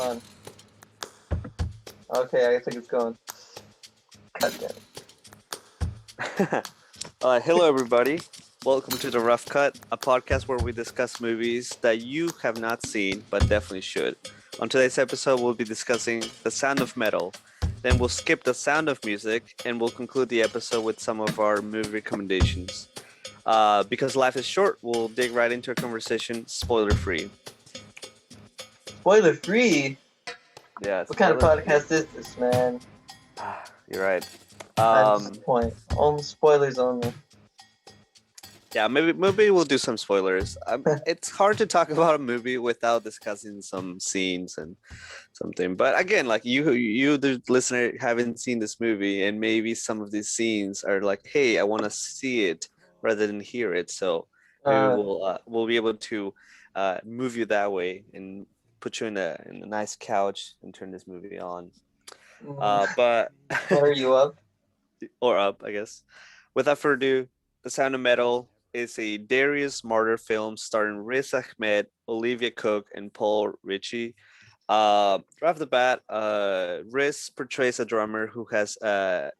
on. Okay, I think it's going. God damn it. Hello, everybody. Welcome to the RoughCut, a podcast where we discuss movies that you have not seen but definitely should. On today's episode, we'll be discussing The Sound of Metal. Then we'll skip The Sound of Music and we'll conclude the episode with some of our movie recommendations. Because life is short, we'll dig right into a conversation spoiler free. Spoiler free? Yeah. What kind of podcast is this, man? You're right. At this point, only spoilers only. Yeah, maybe we'll do some spoilers. It's hard to talk about a movie without discussing some scenes and something. But again, like you, the listener, haven't seen this movie, and maybe some of these scenes are like, "Hey, I want to see it rather than hear it." So maybe we'll be able to move you that way and put you in a nice couch and turn this movie on. But are you up? Or up, I guess. Without further ado, The Sound of Metal is a Darius Marder film starring Riz Ahmed, Olivia Cooke, and Paul Raci. Right off the bat, Riz portrays a drummer who has to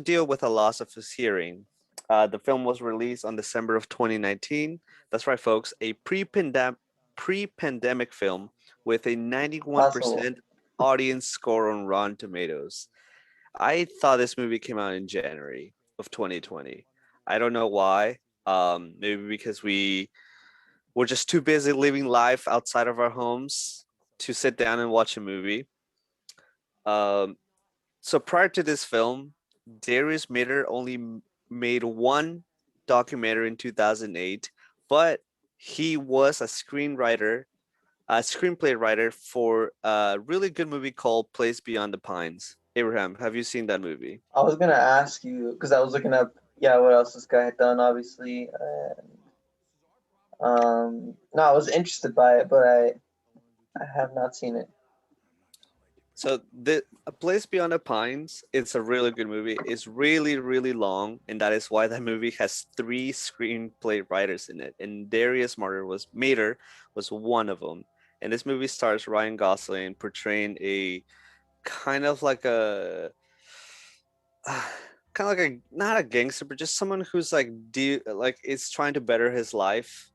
deal with a loss of his hearing. The film was released on December of 2019. That's right, folks, a pre-pandemic film with a 91% audience score on Rotten Tomatoes. I thought this movie came out in January of 2020. I don't know why. Maybe because we're just too busy living life outside of our homes to sit down and watch a movie. So prior to this film, Darius Marder only made one documentary in 2008, but he was a screenplay writer for a really good movie called Place Beyond the Pines. Abraham, have you seen that movie? I was gonna ask you because I was looking up, what else this guy had done, obviously. No, I was interested by it, but I have not seen it. So A Place Beyond the Pines, it's a really good movie. It's really, really long, and that is why that movie has 3 screenplay writers in it. And Darius Marder was one of them. And this movie stars Ryan Gosling portraying a kind of like a not a gangster, but just someone who's like is trying to better his life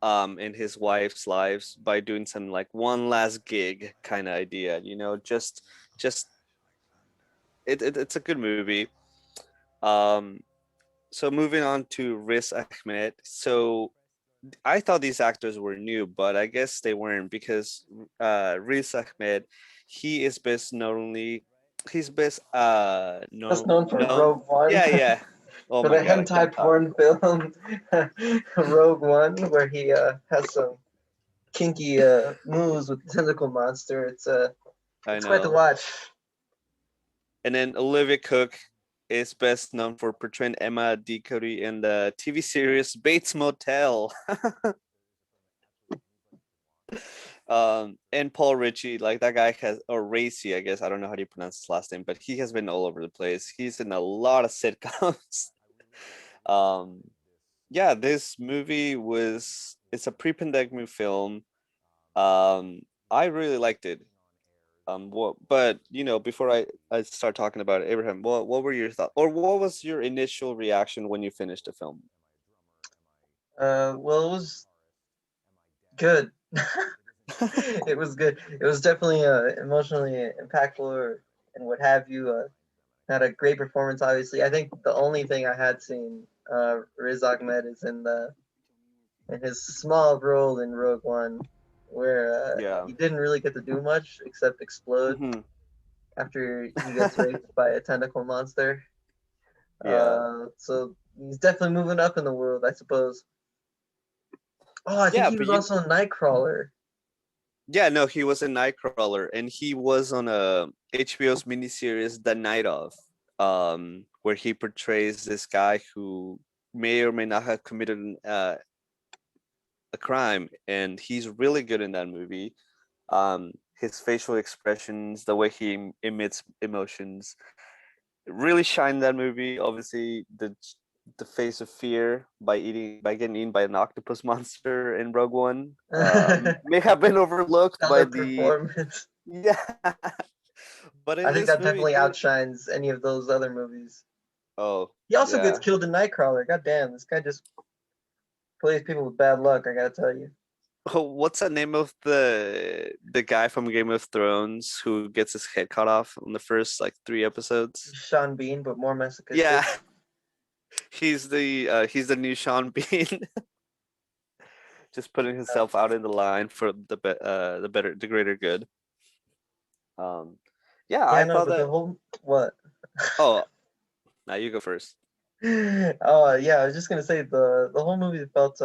and his wife's lives by doing some like one last gig kind of idea, just it's a good movie. So moving on to Riz Ahmed. So I thought these actors were new, but I guess they weren't, because Riz Ahmed, he is best known for Rogue One. Yeah. Oh for my the God, hentai porn film Rogue One, where he has some kinky moves with the tentacle monster. It's quite to watch. And then Olivia Cooke is best known for portraying Emma Decody in the TV series Bates Motel. And Paul Raci, like that guy or Raci, I guess, I don't know how do you pronounce his last name, but he has been all over the place. He's in a lot of sitcoms. Yeah, this movie it's a pre-pandemic film. I really liked it. But before I start talking about it, Abraham, what were your thoughts, or what was your initial reaction when you finished the film? Well, it was good. It was good. It was definitely emotionally impactful and what have you. Had a great performance, obviously. I think the only thing I had seen Riz Ahmed is in his small role in Rogue One, where he didn't really get to do much except explode after he gets raped by a tentacle monster. So he's definitely moving up in the world, I suppose. Oh, I think he was also a Nightcrawler. Yeah, no, he was a Nightcrawler, and he was on HBO's miniseries The Night Of, where he portrays this guy who may or may not have committed a crime, and he's really good in that movie. His facial expressions, the way he emits emotions, really shine that movie. Obviously, the face of fear by getting eaten by an octopus monster in Rogue One may have been overlooked by the Yeah. But in I think this that movie, definitely dude. outshines any of those other movies. Oh, He also gets yeah. killed in Nightcrawler. God damn, this guy just plays people with bad luck. I gotta tell you, Oh, what's the name of the guy from Game of Thrones who gets his head cut off in the first like 3 episodes? Sean Bean, but more Yeah, masochistic. he's the new Sean Bean, just putting Uh, himself out in the line for the greater good. Um, yeah, yeah, I no, thought but the that. whole what? Oh, now you go first. Oh yeah, I was just gonna say the whole movie felt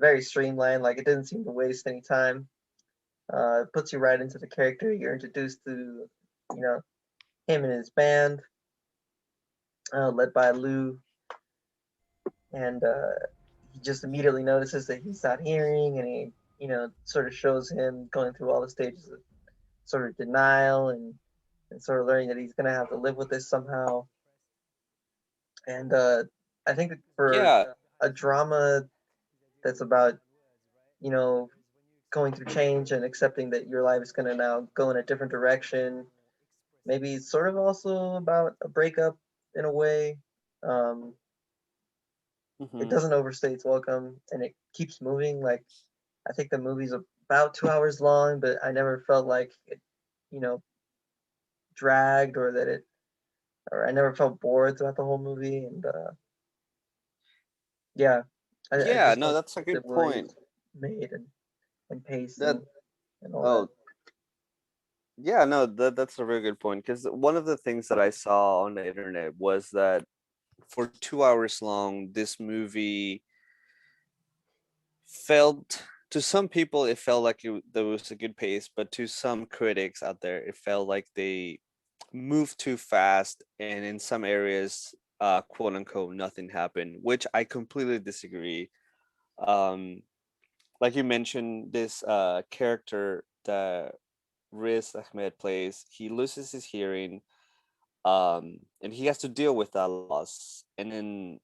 very streamlined. Like it didn't seem to waste any time. It puts you right into the character. You're introduced to, you know, him and his band, led by Lou, and he just immediately notices that he's not hearing, and he, sort of shows him going through all the stages of sort of denial and sort of learning that he's gonna have to live with this somehow. And I think for Yeah, a drama that's about, you know, going through change and accepting that your life is gonna now go in a different direction. Maybe it's sort of also about a breakup in a way. Um, it hmm doesn't overstay its welcome and it keeps moving. Like I think the movie's about 2 hours long, but I never felt like it, you know, dragged or I never felt bored throughout the whole movie. And yeah, I yeah. just No, like that's a the good way point. it's made and That pacing and all that. oh yeah, no, that's a very good point because one of the things that I saw on the internet was that for 2 hours long, this movie felt to some people it felt like there was a good pace, but to some critics out there, it felt like they moved too fast, and in some areas, quote unquote, nothing happened, which I completely disagree. Um, like you mentioned, this character that Riz Ahmed plays, he loses his hearing, and he has to deal with that loss, and then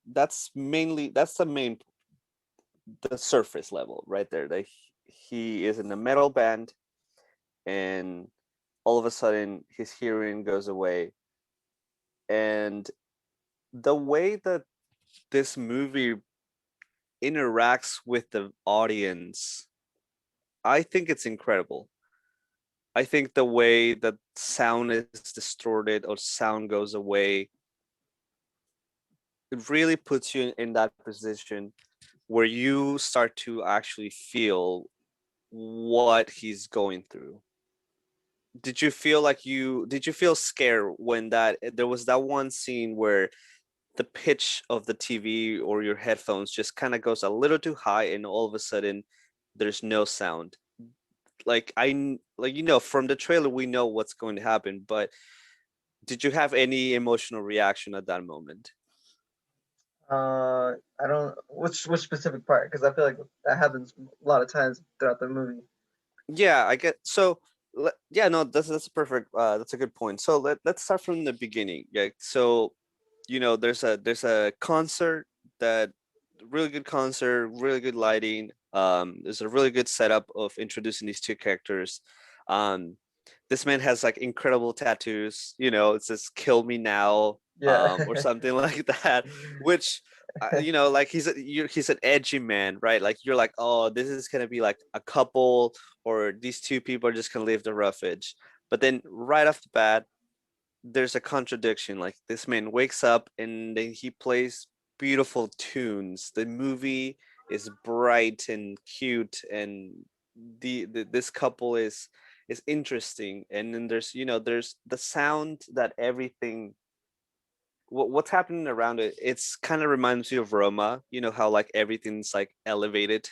that's the main the surface level right there. Like he is in a metal band, and all of a sudden his hearing goes away, and the way that this movie interacts with the audience, I think it's incredible. I think the way that sound is distorted or sound goes away, it really puts you in that position where you start to actually feel what he's going through. Did you feel scared when that there was that one scene where the pitch of the TV or your headphones just kind of goes a little too high and all of a sudden there's no sound? Like from the trailer we know what's going to happen, but did you have any emotional reaction at that moment? I don't which specific part because I feel like that happens a lot of times throughout the movie. Yeah, I get so. Yeah, no, that's a perfect. That's a good point. So let's start from the beginning. Yeah, so there's a concert that really good concert, really good lighting. There's a really good setup of introducing these two characters. Um, this man has like incredible tattoos. It says "Kill me now," Yeah. or something like that, which like he's an edgy man, right? Like you're like, oh, this is gonna be like a couple, or these two people are just gonna live the rough edge. But then right off the bat, there's a contradiction. Like this man wakes up and then he plays beautiful tunes. The movie is bright and cute, and this couple is interesting. And then there's the sound that everything what's happening around it. It's kind of reminds me of Roma. You know how like everything's like elevated.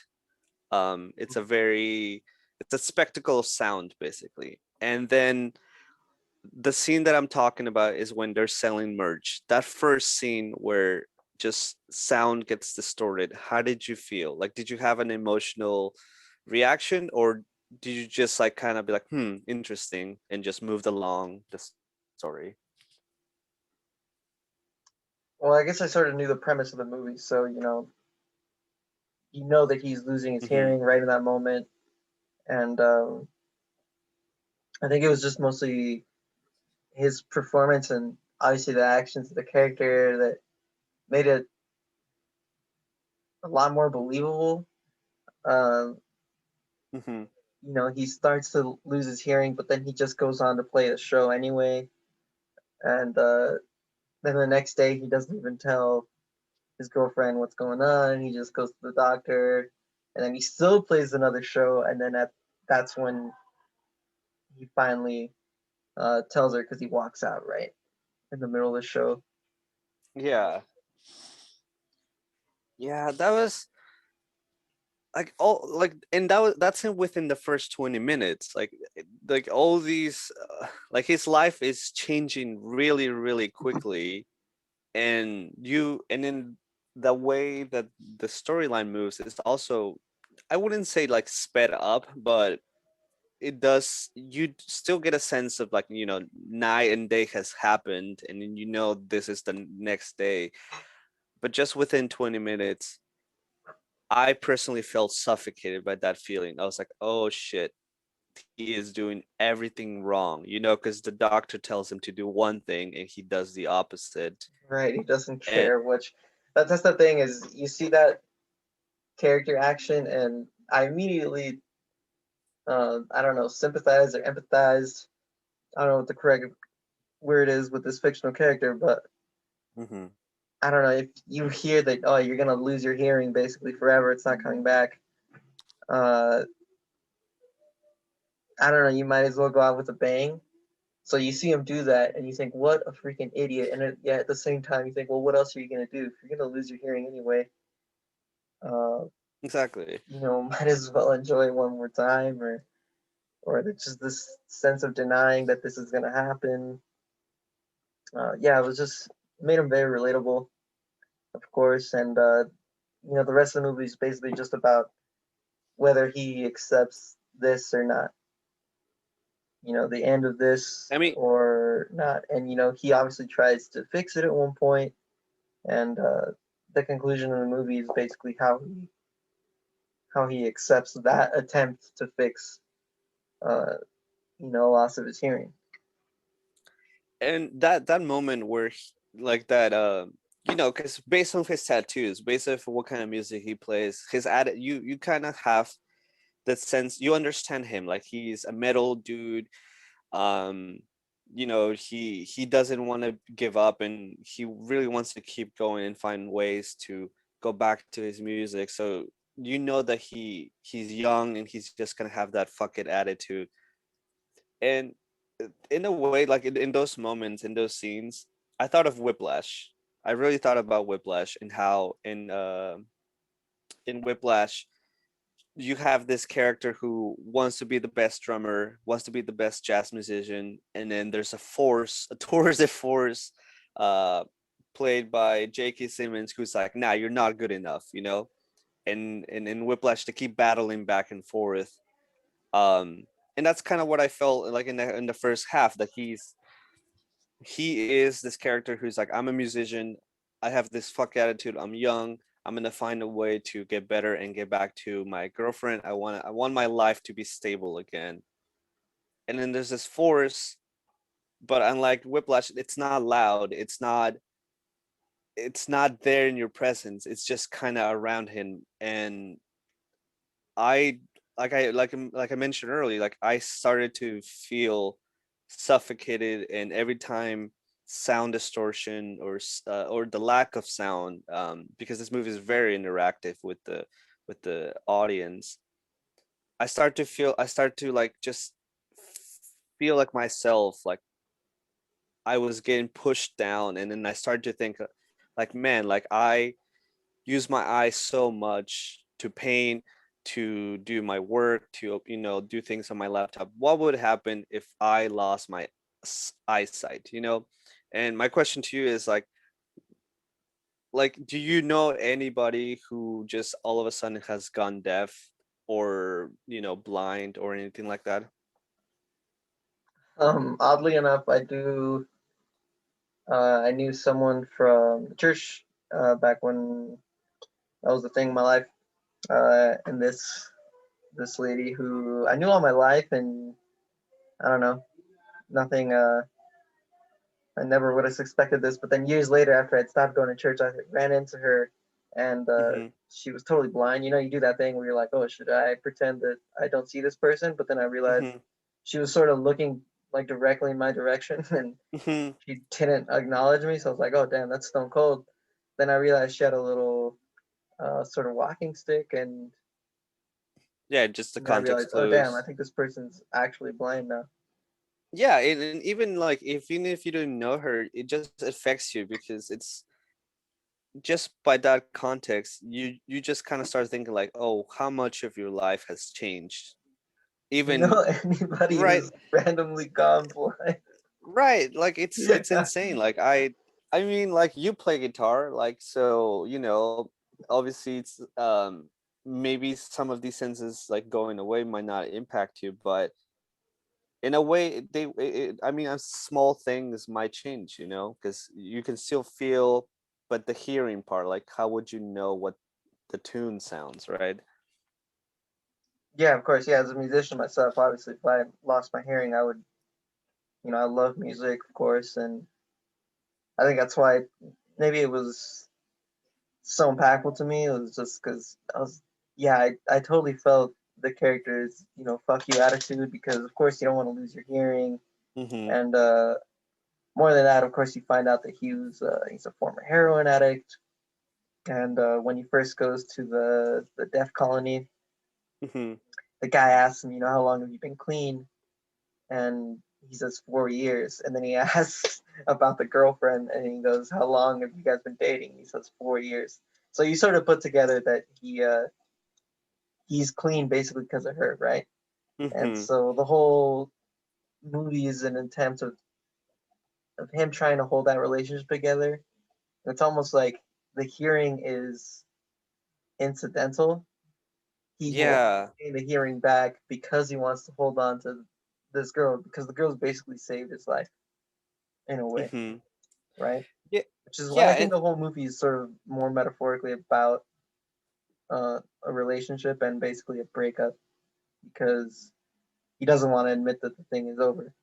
It's a spectacle of sound basically. And then the scene that I'm talking about is when they're selling merch. That first scene where just sound gets distorted. How did you feel? Like, did you have an emotional reaction, or did you just like kind of be like, interesting, and just moved along the story? Well, I guess I sort of knew the premise of the movie, so you know that he's losing his Mm-hmm. hearing right in that moment, and I think it was just mostly his performance and obviously the actions of the character that made it a lot more believable. Um, Hmm. he starts to lose his hearing, but then he just goes on to play the show anyway. And then the next day, he doesn't even tell his girlfriend what's going on. He just goes to the doctor, and then he still plays another show. And then that's when he finally tells her because he walks out right in the middle of the show. Yeah, yeah, that was like all like, and that's in within the first 20 minutes. Like all these, like his life is changing really, really quickly, and then the way that the storyline moves is also, I wouldn't say like sped up, but it does, you still get a sense of like, night and day has happened, and then this is the next day. But just within 20 minutes, I personally felt suffocated by that feeling. I was like, oh shit, he is doing everything wrong, because the doctor tells him to do one thing and he does the opposite. Right, he doesn't And care which. That's the thing is you see that character action, and I immediately I don't know, sympathize or empathize. I don't know what the correct word is with this fictional character, but mhm. I don't know if you hear that, oh, you're gonna lose your hearing basically forever. It's not coming back. Uh, I don't know. You might as well go out with a bang. So you see him do that, and you think, what a freaking idiot. And yeah, at the same time, you think, well, what else are you gonna do if you're gonna lose your hearing anyway? Uh, Exactly. might as well enjoy it one more time, or just this sense of denying that this is gonna happen. Yeah, it was just made him very relatable, of course, and the rest of the movie is basically just about whether he accepts this or not. The end of this I mean, or not. And he obviously tries to fix it at one point, and the conclusion of the movie is basically how he accepts that attempt to fix uh, loss of his hearing. and that moment where like that, because based on his tattoos, based on what kind of music he plays, his you kind of have the sense, you understand him, like he's a metal dude. um he doesn't want to give up, and he really wants to keep going and find ways to go back to his music. So that he's young and he's just gonna have that fuck it attitude. And in a way, like in those moments, in those scenes, I thought of Whiplash. I really thought about Whiplash, and how in Whiplash you have this character who wants to be the best drummer, wants to be the best jazz musician, and then there's a tour de force, uh, played by J.K. Simmons, who's like, "Nah, you're not good enough," And in Whiplash, to keep battling back and forth. Um, and that's kind of what I felt like in the first half, that he is this character who's like, I'm a musician, I have this fuck attitude, I'm young, I'm gonna find a way to get better and get back to my girlfriend. I want my life to be stable again. And then there's this force, but unlike Whiplash, it's not loud, it's not there in your presence, it's just kind of around him. And I like I mentioned earlier, like I started to feel suffocated, and every time sound distortion or the lack of sound, because this movie is very interactive with the audience, I start to like just feel like myself, like I was getting pushed down. And then I started to think, like, man, like I use my eyes so much to paint, to do my work, to do things on my laptop. What would happen if I lost my eyesight? And my question to you is like, do you know anybody who just all of a sudden has gone deaf, or blind, or anything like that? Oddly enough, I do. I knew someone from the church back when that was the thing in my life, and this lady who I knew all my life, and I don't know, nothing. I never would have expected this. But then years later, after I'd stopped going to church, I ran into her, and Mm-hmm. she was totally blind. You know, you do that thing where you're like, oh, should I pretend that I don't see this person? But then I realized Mm-hmm. she was sort of looking like directly in my direction, and Mm-hmm. she didn't acknowledge me. So I was like, oh, damn, that's stone cold. Then I realized she had a little sort of walking stick, and Yeah, just the then I realized, context oh, damn, I clues. think this person's actually blind now. Yeah, and even like if even if you don't know her, it just affects you because it's just by that context, you just kind of start thinking like, oh, how much of your life has changed? You know, Even anybody right, who's randomly gone blind. right, like Yeah. it's insane. Like I mean, like you play guitar, like so you know, obviously it's maybe some of these senses like going away might not impact you, but in a way I mean small things might change, you know, because you can still feel, but the hearing part, like how would you know what the tune sounds, right? Yeah, of course. Yeah, as a musician myself, obviously, if I lost my hearing, I would, I love music, of course, and I think that's why maybe it was so impactful to me. It was just because yeah, I totally felt the character's, fuck you attitude because, of course, you don't want to lose your hearing, Mm-hmm. and more than that, of course, you find out that he's a former heroin addict, and when he first goes to the deaf colony, Mm-hmm. the guy asks him, how long have you been clean? And he says 4 years, and then he asks about the girlfriend, and he goes, "How long have you guys been dating?" He says 4 years. So you sort of put together that he's clean basically because of her, right? And Mm-hmm. so the whole movie is an attempt of him trying to hold that relationship together. It's almost like the hearing is incidental. He will Yeah. gain the hearing back because he wants to hold on to this girl because the girl's basically saved his life in a way, Mm-hmm. right? Yeah. Which is why Yeah, I think and the whole movie is sort of more metaphorically about a relationship and basically a breakup because he doesn't want to admit that the thing is over.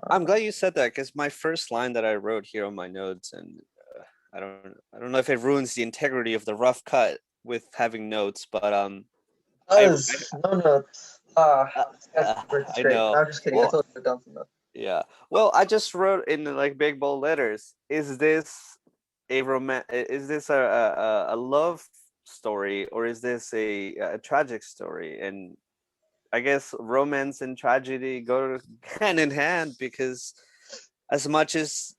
I'm Uh, glad you said that because my first line that I wrote here on my notes, and I don't know if it ruins the integrity of the rough cut with having notes, but Buzz, no notes. I, This guy's work is I great. know. No, I'm just kidding. I Well, told you to dump some notes. yeah. Well, I just wrote in like big bold letters. Is this a Is this a love story, or is this a tragic story? And I guess romance and tragedy go hand in hand because as much as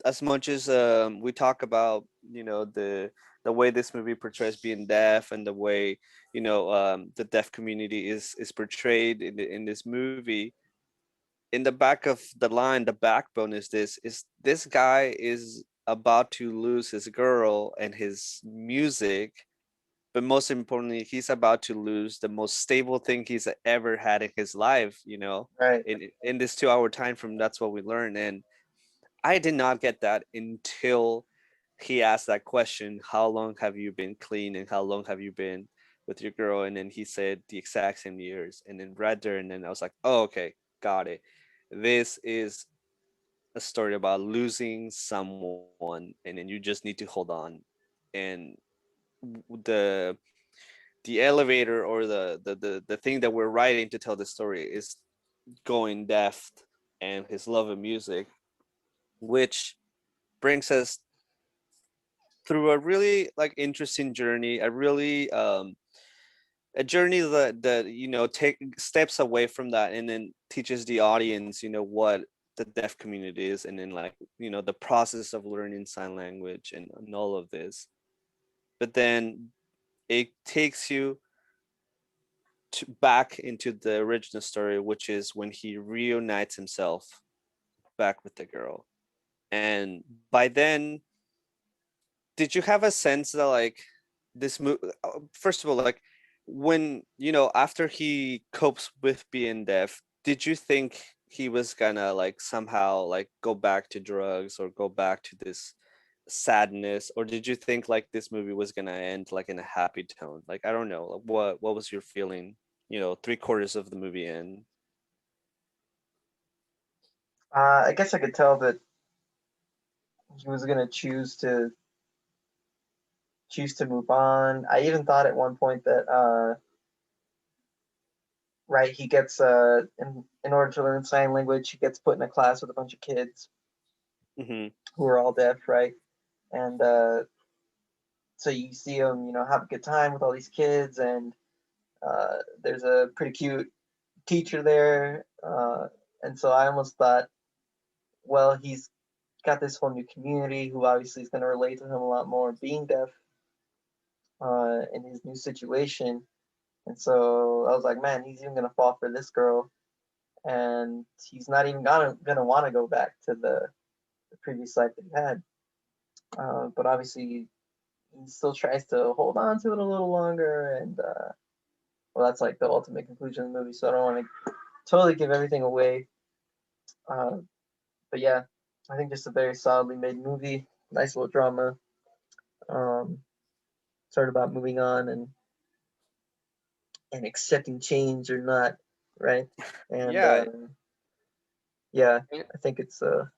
as much as we talk about the way this movie portrays being deaf and the way the deaf community is portrayed in this movie, in the back of the line, the backbone is this guy is about to lose his girl and his music, but most importantly, he's about to lose the most stable thing he's ever had in his life, Right. in this 2 hour time frame. That's what we learned. And I did not get that until he asked that question, how long have you been clean and how long have you been with your girl? And then he said the exact same years, and then read there, and then I was like, oh, okay, got it. This is a story about losing someone, and then you just need to hold on. And the the elevator, or the thing that we're writing to tell the story, is going deaf and his love of music, which brings us through a really like interesting journey, a journey that take steps away from that and then teaches the audience what the deaf community is, and then like the process of learning sign language and all of this. But then it takes you back into the original story, which is when he reunites himself back with the girl. And by then, did you have a sense that like this movie, first of all, like when after he copes with being deaf, did you think he was gonna like somehow like go back to drugs or go back to this sadness, or did you think like this movie was gonna end like in a happy tone? Like I don't know, like, what was your feeling, 3/4 of the movie in? I guess I could tell that he was gonna choose to move on. I even thought at one point that right, he gets in order to learn sign language, he gets put in a class with a bunch of kids Hmm. who are all deaf, right? And so you see him, have a good time with all these kids, and there's a pretty cute teacher there, and so I almost thought, well, he's got this whole new community who obviously is going to relate to him a lot more being deaf in his new situation. And so I was like, man, he's even going to fall for this girl, and he's not even gonna want to go back to the previous life that he had. But obviously, he still tries to hold on to it a little longer, and well, that's like the ultimate conclusion of the movie. So I don't want to totally give everything away. Uh, but yeah, I think just a very solidly made movie, nice little drama. Um, sort of about moving on and accepting change or not, right? And Yeah. yeah, I think it's a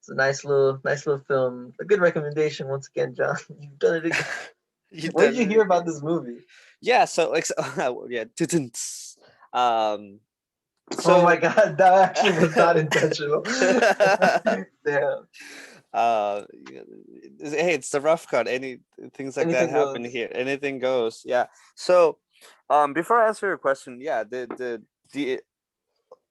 nice little film. A good recommendation once again, John. You've done it again. You Where did done you it hear about again. this movie? Yeah, so like yeah, um Oh my so god, that actually was not intentional. Damn. yeah, hey, it's the rough cut. Any things like that Anything happen goes. here. Anything goes. Yeah. So before I answer your question, yeah, the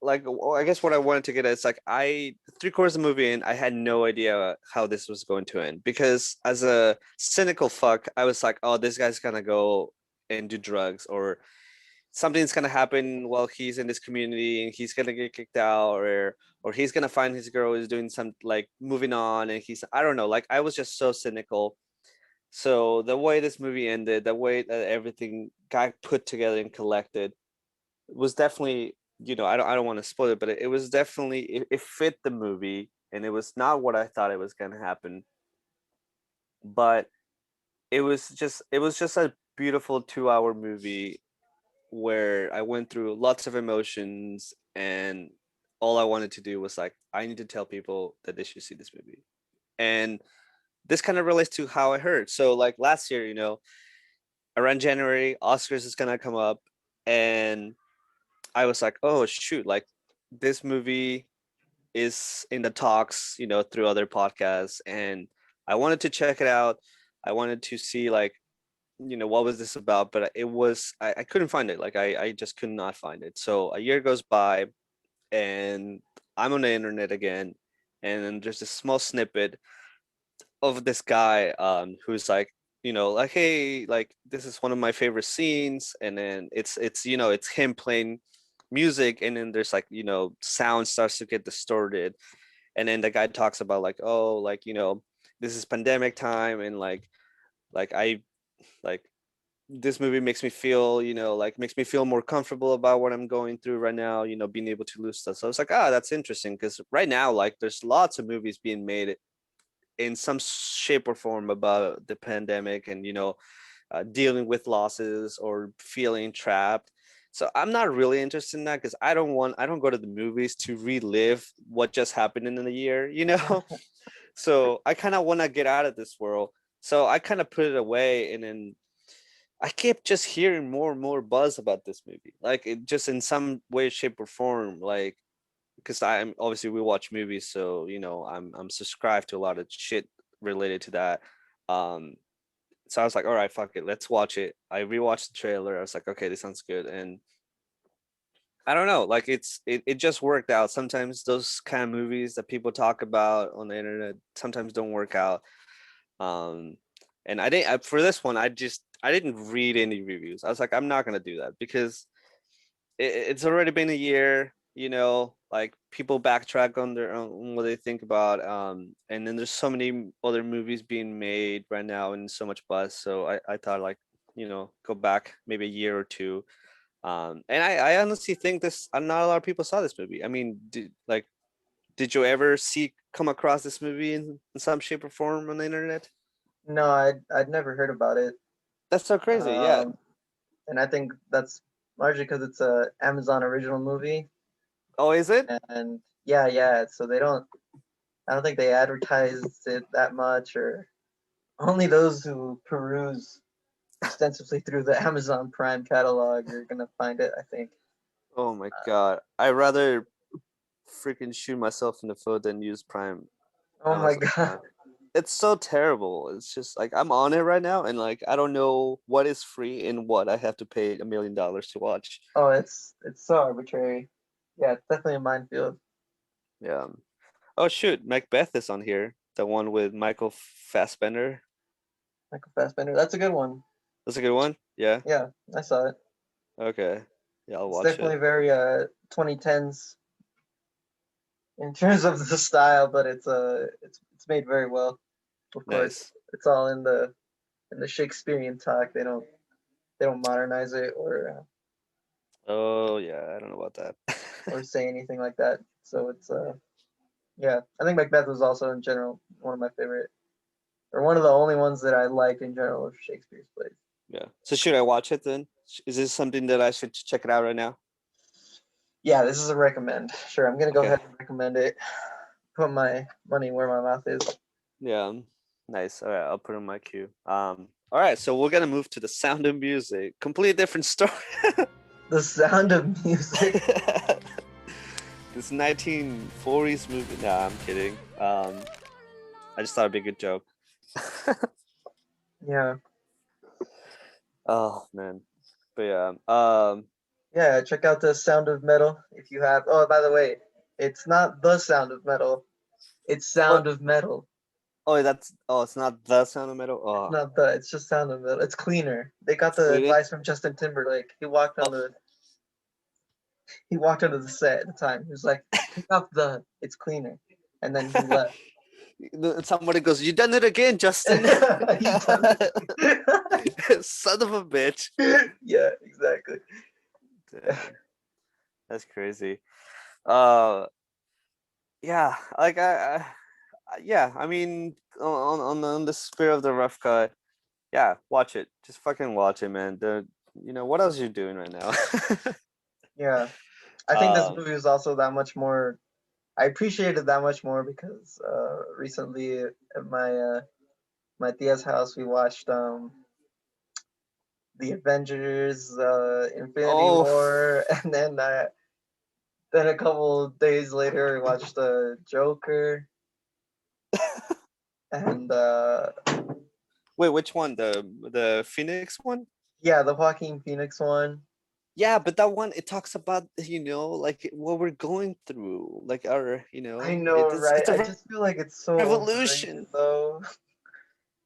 like I guess what I wanted to get at is like I 3/4 of the movie and I had no idea how this was going to end because as a cynical fuck, I was like, oh, this guy's gonna go and do drugs or something's gonna happen while he's in this community and he's gonna get kicked out or he's gonna find his girl is doing some like moving on and he's I don't know, like I was just so cynical. So the way this movie ended, the way that everything got put together and collected was definitely, I don't want to spoil it, but it was definitely it fit the movie and it was not what I thought it was gonna happen. But it was just a beautiful 2-hour movie where I went through lots of emotions and all I wanted to do was like, I need to tell people that they should see this movie. And this kind of relates to how I heard. So like last year, around January, Oscars is gonna come up and I was like, oh shoot, like this movie is in the talks, through other podcasts and I wanted to check it out. I wanted to see like what was this about, but I couldn't find it, like I just could not find it. So a year goes by and I'm on the internet again and then there's this small snippet of this guy who's like like hey, like this is one of my favorite scenes and then it's him playing music and then there's like sound starts to get distorted and then the guy talks about like oh like this is pandemic time and like I like this movie makes me feel, like makes me feel more comfortable about what I'm going through right now, being able to lose stuff. So I was like, that's interesting because right now, like, there's lots of movies being made in some shape or form about the pandemic and, dealing with losses or feeling trapped. So I'm not really interested in that because I don't go to the movies to relive what just happened in the year, So I kind of want to get out of this world. So I kind of put it away and then I kept just hearing more and more buzz about this movie, like it just in some way, shape, or form. Like, because I'm obviously we watch movies, so I'm subscribed to a lot of shit related to that. Um, so I was like, all right, fuck it, let's watch it. I rewatched the trailer. I was like, okay, this sounds good, and I don't know, like it just worked out. Sometimes those kind of movies that people talk about on the internet sometimes don't work out. Um, and for this one, I didn't read any reviews. I was like, I'm not gonna do that because it's already been a year. Like people backtrack on their own what they think about. And then there's so many other movies being made right now and so much buzz. So I thought like go back maybe a year or two. And I honestly think this. Not a lot of people saw this movie. I mean, did you ever come across this movie in some shape or form on the internet? No, I'd never heard about it. That's so crazy. Yeah. Um, and I think that's largely because it's a Amazon original movie, Oh, is it? and Yeah. So they don't. I don't think they advertised it that much, or only those who peruse extensively through the Amazon Prime catalog are gonna find it. I think. Oh my god, I rather freaking shoot myself in the foot than use Prime Oh my Amazon god. Prime. It's so terrible. It's just like I'm on it right now, and like I don't know what is free and what I have to pay $1 million to watch. Oh, it's so arbitrary. Yeah, it's definitely a minefield. Yeah. Oh shoot, Macbeth is on here. The one with Michael Fassbender. Michael Fassbender. That's a good one. That's a good one. Yeah. Yeah, I saw it. Okay. Yeah, I'll It's watch definitely it. very 2010s in terms of the style, but it's made very well. Of course, Nice. it's all in the Shakespearean talk. They don't modernize it Oh yeah, I don't know about that. or say anything like that. So it's yeah. I think Macbeth was also in general one of my favorite, or one of the only ones that I like in general of Shakespeare's plays. Yeah. So should I watch it then? Is this something that I should check it out right now? Yeah, this is a recommend. Sure, I'm gonna go Okay. ahead and recommend it. Put my money where my mouth is. Yeah. Nice. All right, I'll put in my queue. All right, so we're gonna move to The Sound of Music. Completely different story. The Sound of Music. This 1940s movie. Nah, I'm kidding. I just thought it'd be a good joke. Yeah, Oh man. But yeah. yeah. Check out the Sound of Metal if you have. Oh, by the way, it's not the Sound of Metal. It's Oh, Sound of Metal. it's not The Sound of Metal. It's Oh, not the. It's just Sound of Metal. It's cleaner. They got the really? advice from Justin Timberlake. Oh, He walked onto the set at the time. He was like, "Take off the. It's cleaner," and then he left. somebody goes, "You done it again, Justin." He done it. Son of a bitch. Yeah, exactly. Damn, that's crazy. Uh, yeah, like yeah. I mean, on the spirit of the rough cut, yeah, watch it. Just fucking watch it, man. What else are you doing right now? Yeah, I think this um, movie was also that much more. I appreciate it that much more because recently at my tia's house we watched the Avengers, Infinity oh, War, and then a couple days later we watched the Joker and wait, which one? The Phoenix one? yeah, the Joaquin Phoenix one. Yeah, but that one it talks about like what we're going through, like our I know, right? it's I a just feel like it's so overrated revolution. though.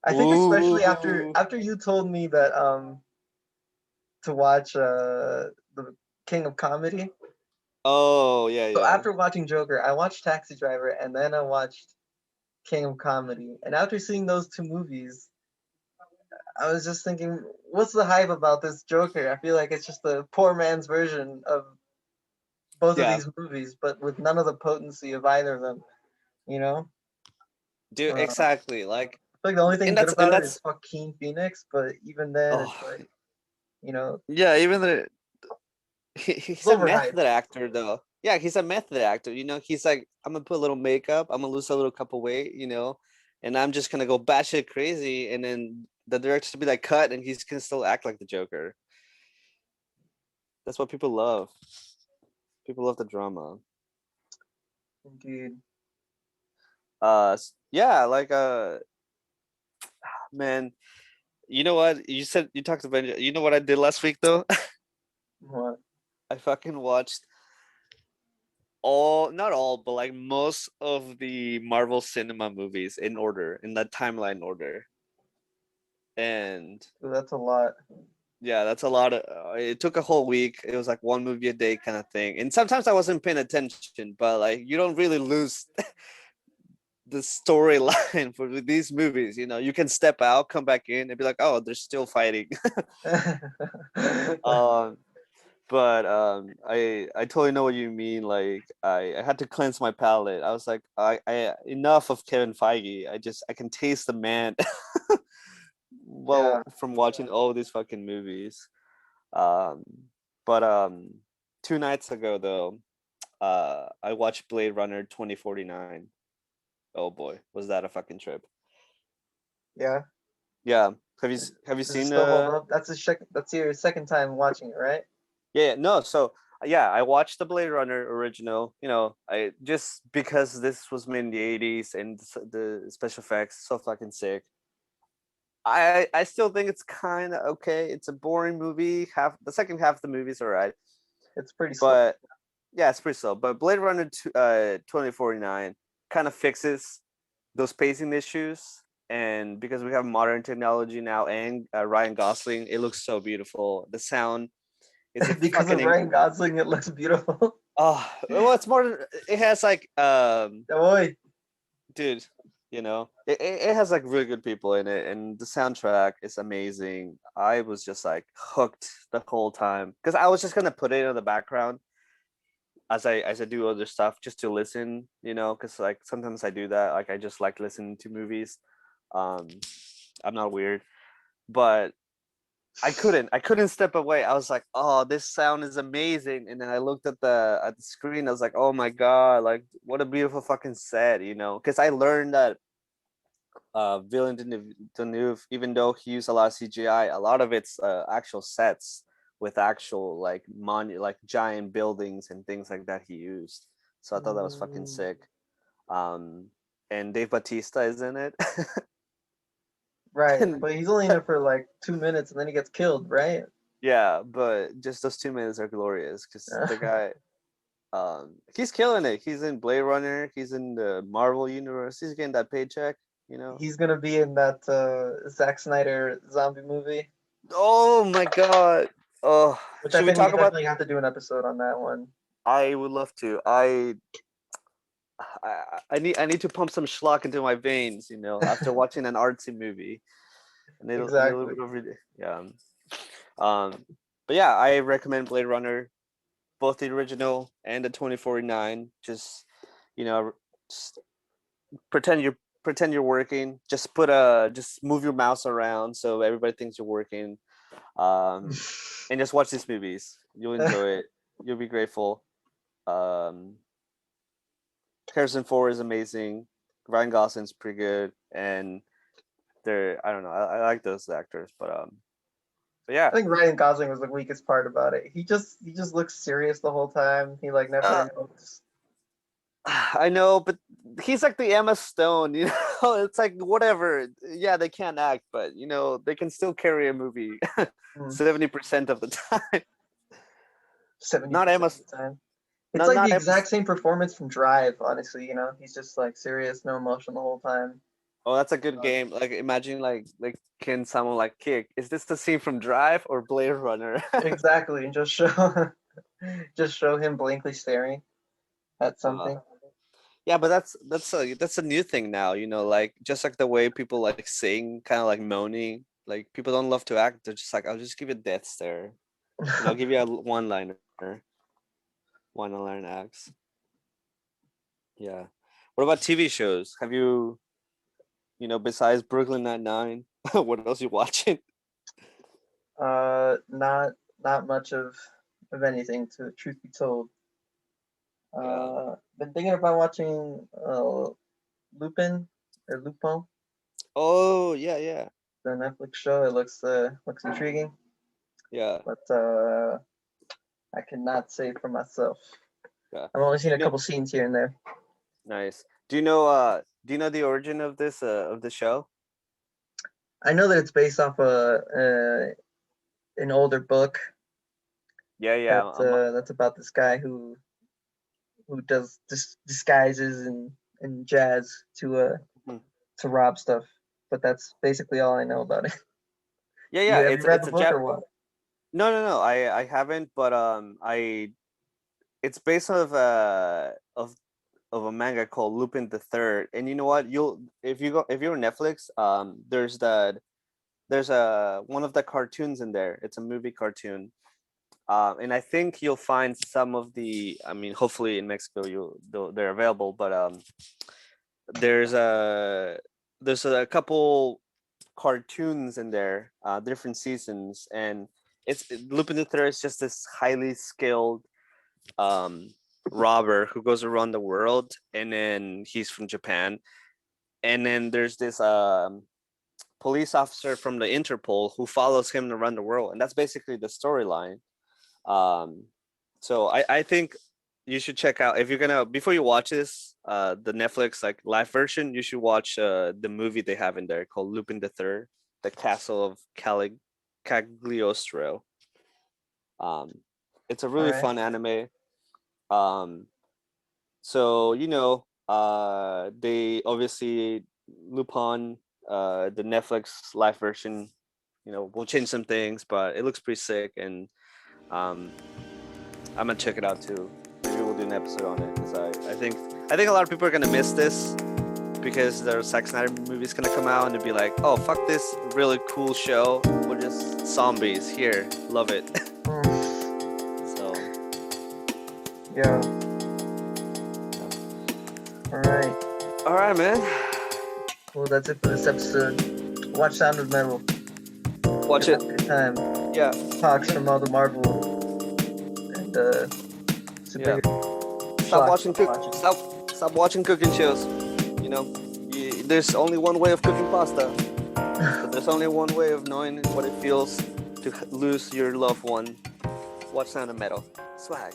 I think especially Ooh. after you told me that to watch the King of Comedy. Oh yeah, So yeah. after watching Joker, I watched Taxi Driver and then I watched King of Comedy. And after seeing those two movies, I was just thinking, what's the hype about this Joker? I feel like it's just a poor man's version of both of Yeah, these movies, but with none of the potency of either of them. You know, dude, I exactly. Like, feel like the only thing and good that's about it is Joaquin Phoenix, but even then, oh it's like, you know, yeah, even the it's he's a overhyped. method actor though. Yeah, he's a method actor. He's like, I'm gonna put a little makeup, I'm gonna lose a little cup of weight, and I'm just gonna go batshit crazy, and then the director to be like cut, and he's gonna still act like the Joker. That's what people love. People love the drama. Indeed. Yeah, like man, you know what? You said you talked about. You know what I did last week though? What? I fucking watched all, not all, but like most of the Marvel Cinema movies in order, in that timeline order. And Ooh, that's a lot. yeah, that's a lot of. It took a whole week. It was like one movie a day kind of thing. And sometimes I wasn't paying attention, but like you don't really lose the storyline for these movies. You can step out, come back in, and be like, oh, they're still fighting. um, but I totally know what you mean. Like I had to cleanse my palate. I was like, I enough of Kevin Feige. I can taste the man. Yeah. Well, from watching all these fucking movies. Um, but 2 nights ago though, I watched Blade Runner 2049. Oh boy, was that a fucking trip? Yeah. Yeah. Have you Does it seen still hold up? That's your second time watching it, right? yeah, no, so yeah, I watched the Blade Runner original, I just because this was made in the 80s and the special effects so fucking sick. I still think it's kind of okay. It's a boring movie. Half the second half of the movie's all right, It's pretty slow. but yeah, it's pretty slow. But Blade Runner 2049 kind of fixes those pacing issues, and because we have modern technology now and Ryan Gosling, it looks so beautiful. The sound is a Because of fucking Ryan Gosling, it looks beautiful. oh well, it's more. It has like Boy, dude, it has like really good people in it, and the soundtrack is amazing. I was just like hooked the whole time because I was just gonna put it in the background as I do other stuff just to listen, because like sometimes I do that. Like I just like listening to movies. Um, I'm not weird, but I couldn't step away. I was like, oh, this sound is amazing. And then I looked at the screen. I was like, oh my god, like what a beautiful fucking set, Because I learned that Villeneuve, even though he used a lot of CGI, a lot of it's actual sets with actual like like giant buildings and things like that he used. So I thought that was fucking mm, sick. Um, and Dave Bautista is in it. right? And But he's only in it for like 2 minutes, and then he gets killed, right? yeah, but just those 2 minutes are glorious because the guy, he's killing it. He's in Blade Runner. He's in the Marvel universe. He's getting that paycheck. He's gonna be in that Zack Snyder zombie movie, Oh my god. Oh, which I should we think we talk about? definitely have to do an episode on that one. I would love to. I need to pump some schlock into my veins, after watching an artsy movie. A little Exactly. bit of yeah. Um, but yeah, I recommend Blade Runner, both the original and the 2049. You know, just pretend you're working. Just move your mouse around so everybody thinks you're working. Um, and just watch these movies. You'll enjoy it. You'll be grateful. Um, Harrison Ford is amazing. Ryan Gosling's pretty good, and I don't know. I like those actors, but yeah. I think Ryan Gosling was the weakest part about it. He just looks serious the whole time. He like Uh, never looks. I know, but he's like the Emma Stone, It's like whatever. Yeah, they can't act, but they can still carry a movie 70% of the time. Seventy Not percent Emma. of the time. It's Not like the not Emma. exact same performance from Drive, honestly, he's just like serious, no emotion the whole time. Oh, that's a good game. Like imagine like can someone like kick? Is this the scene from Drive or Blade Runner? Exactly, and just show just show him blankly staring at uh, something. yeah, but that's a new thing now. Like just like the way people like sing, kind of like moaning. Like people don't love to act. They're just like, I'll just give you a death stare. I'll give you a one-liner acts. Yeah. What about TV shows? Have you, besides Brooklyn Nine-Nine, what else you watching? Not much of anything, to truth be told. Yeah. Been thinking about watching Lupin or Lupin, Oh, yeah, yeah. the Netflix show. It looks intriguing, Yeah. but I cannot say for myself. Yeah. I've only seen You a know, couple scenes here and there. nice. Do you know the origin of the show? I know that it's based off an older book Yeah, yeah. that's about this guy who does disguises and jazz Mhm. to rob stuff. But that's basically all I know about it. Yeah, You yeah. have you It's read it's the a book Jap or what? No, no, no. I haven't, but it's based of a manga called Lupin the Third. And you know what? If you're on Netflix, there's a one of the cartoons in there. It's a movie cartoon. And I think you'll find some of I mean, hopefully in Mexico they're available, but there's a there's a couple cartoons in there, different seasons, and Lupin the Third is just this highly skilled um robber who goes around the world, and then he's from Japan. And then there's this police officer from the Interpol who follows him around the world, and that's basically the storyline. So I think you should check out, if you're gonna, before you watch this, the Netflix like live version, you should watch the movie they have in there called Lupin the Third, the Castle of Cagliostro. It's a really Alright. fun anime. So they obviously Lupin, the Netflix live version, will change some things, but it looks pretty sick, and I'm gonna check it out too. Maybe we'll do an episode on it, because I think a lot of people are gonna miss this because their Zack Snyder movie's gonna come out and they'll be like, oh, fuck this really cool show, we're just zombies here, love it. So Yeah. All right, man. Well, that's it for this episode. Watch Sound of Metal. Watch it. Good time. Yeah. Talks from all the Marvel and superhero. Stop watching cooking shows. There's only one way of cooking pasta. But there's only one way of knowing what it feels to lose your loved one. Watch Sound of Metal. Swag.